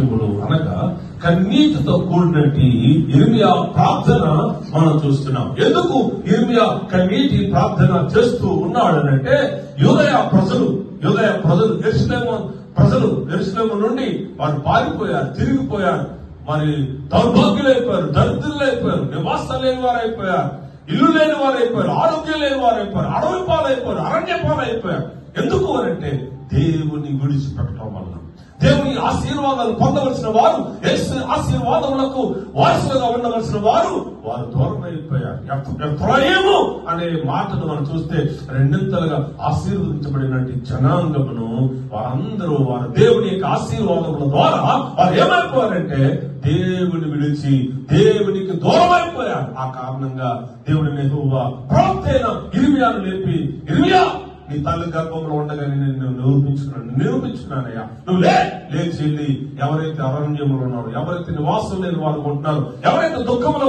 వాక్యములు అనగా కన్నీటితో కూడినట్టి యిర్మీయా ప్రార్థన మనం చూస్తున్నాం. ఎందుకు యిర్మీయా కన్నీటి ప్రార్థన చేస్తూ ఉన్నాడనంటే యూదయ ప్రజలు యెరూషలేము నుండి వారు పారిపోయారు, తిరిగిపోయారు. మరి దౌర్భాగ్యులైపోయారు, దరిద్రులైపోయారు, నివాసం లేని వారు అయిపోయారు, ఇల్లు లేని వారు అయిపోయారు, ఆరోగ్యం లేని వారు అయిపోయారు, అడవి పాలైపోయారు, అరణ్య పాలైపోయారు. ఎందుకు అంటే దేవుని విడిచిపెట్టడం వల్ల. దేవుని ఆశీర్వాదాలు పొందవలసిన వారు, యేసు ఆశీర్వాదములకు వారసులుగా ఉండవలసిన వారు దూరం అయిపోయారు. ఎఫ్రాయిము అనే మాటను మనం చూస్తే రెండింతలుగా ఆశీర్వదించబడినటువంటి జనాంగమును వారందరూ వారు దేవుని యొక్క ఆశీర్వాదముల ద్వారా వారు ఏమైపోయారంటే దేవుని విడిచి దేవునికి దూరం అయిపోయారు. ఆ కారణంగా దేవుని యెహోవా ప్రవక్త అయిన యిర్మీయాను లేపి, యిర్మీయా, నీ తల్లి గర్భంలో ఉండగానే నేను నిరూపించుకున్నానయ్యా, నువ్వు లేచి వెళ్ళి ఎవరైతే అరణ్యంలో ఉన్నారో, ఎవరైతే నివాసం లేని వారు ఉంటున్నారో, ఎవరైతే దుఃఖంలో